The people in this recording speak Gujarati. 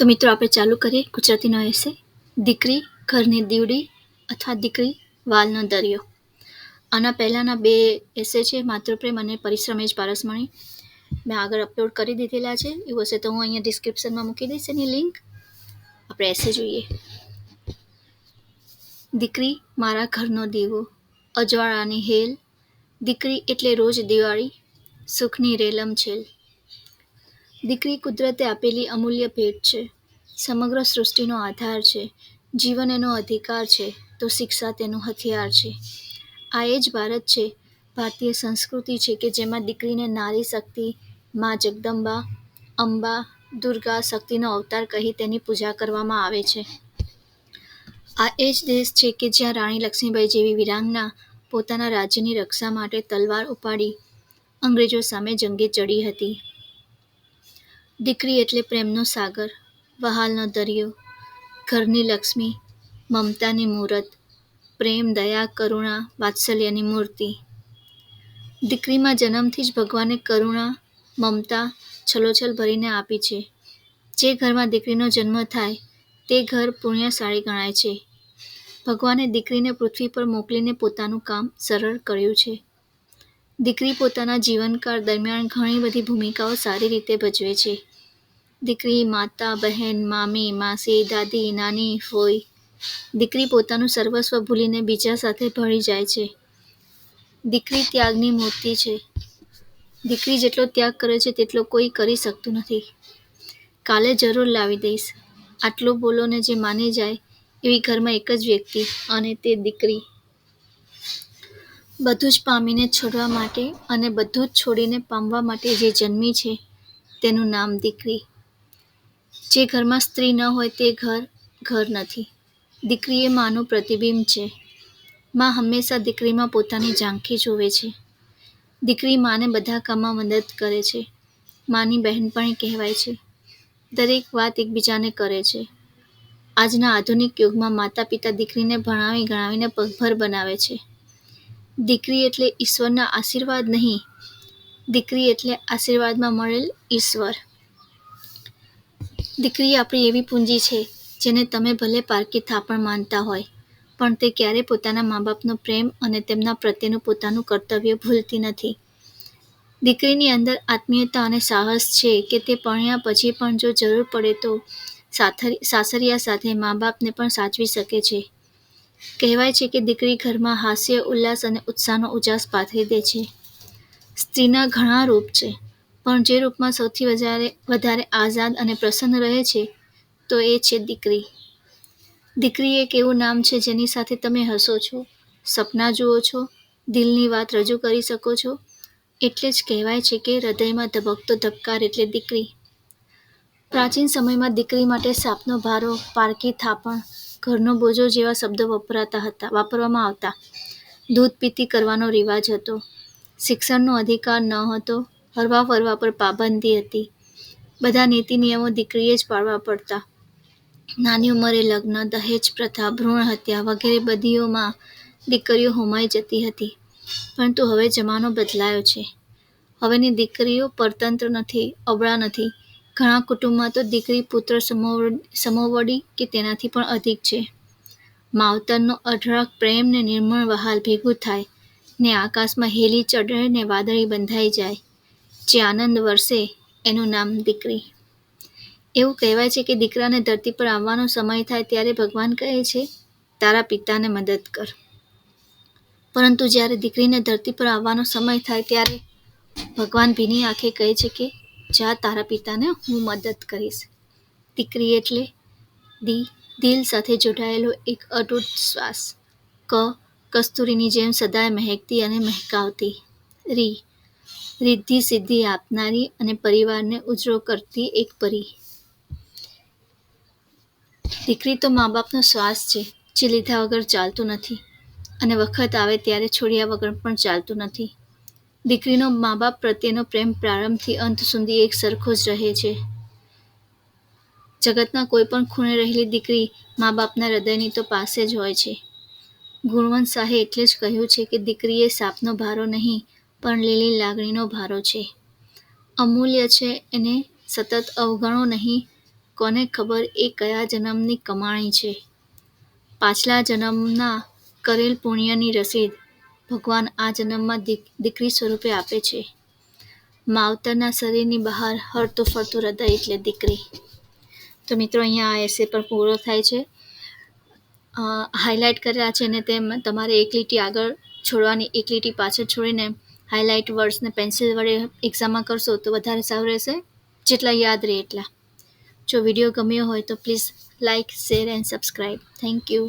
તો મિત્રો આપણે ચાલુ કરીએ ગુજરાતીનો એસે. દીકરી ઘરની દીવડી અથવા દીકરી વાલનો દરિયો. આના પહેલાંના 2 એસે છે, માતૃપ્રેમ અને પરિશ્રમે જ પારસમણી. મેં આગળ અપલોડ કરી દીધેલા છે. એવું હશે તો હું અહીંયા ડિસ્ક્રિપ્શનમાં મૂકી દઈશ એની લિંક. આપણે એસે જોઈએ. દીકરી મારા ઘરનો દીવો, અજવાળાની હેલ, દીકરી એટલે રોજ દિવાળી, સુખની રેલમછેલ. દીકરી કુદરતે આપેલી અમૂલ્ય ભેટ છે, સમગ્ર સૃષ્ટિનો આધાર છે. જીવન એનો અધિકાર છે, તો શિક્ષા તેનું હથિયાર છે. આ એ જ ભારત છે, ભારતીય સંસ્કૃતિ છે કે જેમાં દીકરીને નારી શક્તિ, મા જગદંબા, અંબા, દુર્ગા, શક્તિનો અવતાર કહી તેની પૂજા કરવામાં આવે છે. આ એ જ દેશ છે કે જ્યાં રાણી લક્ષ્મીબાઈ જેવી વીરાંગના પોતાના રાજ્યની રક્ષા માટે તલવાર ઉપાડી અંગ્રેજો સામે જંગે ચડી હતી. દીકરી એટલે પ્રેમનો સાગર, વહાલનો દરિયો, ઘરની લક્ષ્મી, મમતાની મૂરત, પ્રેમ, દયા, કરુણા, વાત્સલ્યની મૂર્તિ. દીકરીમાં જન્મથી જ ભગવાને કરુણા, મમતા છલોછલ ભરીને આપી છે. જે ઘરમાં દીકરીનો જન્મ થાય તે ઘર પુણ્યશાળી ગણાય છે. ભગવાને દીકરીને પૃથ્વી પર મોકલીને પોતાનું કામ સરળ કર્યું છે. દીકરી પોતાના જીવનકાળ દરમિયાન ઘણી બધી ભૂમિકાઓ સારી રીતે ભજવે છે. દીકરી માતા, બહેન, મામી, માસી, દાદી, નાની, ફોઈ. દીકરી પોતાનું સર્વસ્વ ભૂલીને બીજા સાથે ભળી જાય છે. દીકરી ત્યાગની મૂર્તિ છે. દીકરી જેટલો ત્યાગ કરે છે તેટલો કોઈ કરી શકતું નથી. કાલે જરૂર લાવી દઈશ, આટલું બોલોને જે માની જાય એવી ઘરમાં એક જ વ્યક્તિ, અને તે દીકરી. બધું જ પામીને છોડવા માટે અને બધું જ છોડીને પામવા માટે જે જન્મી છે તેનું નામ દીકરી. જે ઘરમાં સ્ત્રી ન હોય તે ઘર નથી. દીકરી એ માનું પ્રતિબિંબ છે. મા હંમેશા દીકરીમાં પોતાની ઝાંખી જોવે છે. દીકરી માને બધા કામમાં મદદ કરે છે. માની બહેનપણી કહેવાય છે. દરેક વાત એકબીજાને કરે છે. આજના આધુનિક યુગમાં માતા પિતા દીકરીને ભણાવી ગણાવીને પગભર બનાવે છે. દીકરી એટલે ઈશ્વરના આશીર્વાદ નહીં, દીકરી એટલે આશીર્વાદમાં મળેલ ઈશ્વર. દીકરી આપણી એવી પૂંજી છે જેને તમે ભલે પારકી થાપણ માનતા હોય, પણ તે ક્યારેય પોતાના મા બાપનો પ્રેમ અને તેમના પ્રત્યેનું પોતાનું કર્તવ્ય ભૂલતી નથી. દીકરીની અંદર આત્મીયતા અને સાહસ છે કે તે પરણ્યા પછી પણ જો જરૂર પડે તો સાસરિયા સાથે મા બાપને પણ સાચવી શકે છે. કહેવાય છે કે દીકરી ઘરમાં હાસ્ય, ઉલ્લાસ અને ઉત્સાહનો ઉજાસ પાથરી દે છે. સ્ત્રીના ઘણા રૂપ છે, પણ જે રૂપમાં સૌથી વધારે આઝાદ અને પ્રસન્ન રહે છે તો એ છે દીકરી. દીકરી એક એવું નામ છે જેની સાથે તમે હસો છો, સપના જુઓ છો, દિલની વાત રજૂ કરી શકો છો. એટલે જ કહેવાય છે કે હૃદયમાં ધબકતો ધબકાર એટલે દીકરી. પ્રાચીન સમયમાં દીકરી માટે સાપનો ભારો, પારકી થાપણ, ઘરનો બોજો જેવા શબ્દો વાપરવામાં આવતા. દૂધ પીતી કરવાનો રિવાજ હતો. શિક્ષણનો અધિકાર ન હતો. હરવા ફરવા પર પાબંદી હતી. બધા નીતિ નિયમો દીકરીએ જ પાળવા પડતા. નાની ઉંમરે લગ્ન, દહેજ પ્રથા, ભ્રૂણ હત્યા વગેરે બદીઓમાં દીકરીઓ હોમાઈ જતી હતી. પરંતુ હવે જમાનો બદલાયો છે. હવેની દીકરીઓ પરતંત્ર નથી, અબળા નથી. ઘણા કુટુંબમાં તો દીકરી પુત્ર સમોવડી કે તેનાથી પણ અધિક છે. માવતરનો અઢળક પ્રેમ ને નિર્મળ વહાલ ભેગું થાય ને આકાશમાં હેલી ચડે ને વાદળી બંધાઈ જાય. જે આનંદ વરસે એનું નામ દીકરી. એવું કહેવાય છે કે દીકરાને ધરતી પર આવવાનો સમય થાય ત્યારે ભગવાન કહે છે, તારા પિતાને મદદ કર. પરંતુ જ્યારે દીકરીને ધરતી પર આવવાનો સમય થાય ત્યારે ભગવાન ભીની આંખે કહે છે કે જા, તારા પિતાને હું મદદ કરીશ. દીકરી એટલે દિલ સાથે જોડાયેલો એક અતૂટ શ્વાસ. કસ્તુરીની જેમ સદાય મહેકતી અને મહેકાવતી. રિદ્ધિ સિદ્ધિ આપનારી અને પરિવારને ઉજળો કરતી એક પરી. દીકરી તો મા બાપનો શ્વાસ છે, જે લીધા વગર ચાલતું નથી અને વખત આવે ત્યારે છોડ્યા વગર પણ ચાલતું નથી. દીકરીનો મા બાપ પ્રત્યેનો પ્રેમ પ્રારંભથી અંત સુધી એક સરખો જ રહે છે. જગતના કોઈ પણ ખૂણે રહેલી દીકરી મા બાપના હૃદયની તો પાસે જ હોય છે. ગુણવંત શાહે એટલે જ કહ્યું છે કે દીકરી એ સાપનો ભારો નહીં, પણ લીલી લાગણીનો ભારો છે. અમૂલ્ય છે, એને સતત અવગણો નહીં. કોને ખબર એ કયા જન્મની કમાણી છે. પાછલા જન્મના કરેલ પુણ્યની રસીદ ભગવાન આ જન્મમાં દીકરી સ્વરૂપે આપે છે. માવતરના શરીરની બહાર હરતું ફરતું હૃદય એટલે દીકરી. તો મિત્રો અહીંયા આ એસે પર પૂરો થાય છે. હાઇલાઇટ કરેલા છે અને તેમ તમારે એક લીટી આગળ છોડવાની, એક લીટી પાછળ છોડીને હાઇલાઇટ વર્ડ્સને પેન્સિલ વડે એક્ઝામમાં કરશો તો વધારે સારું રહેશે, જેટલા યાદ રહે એટલા. જો વિડીયો ગમ્યો હોય તો please like, share and subscribe. Thank you.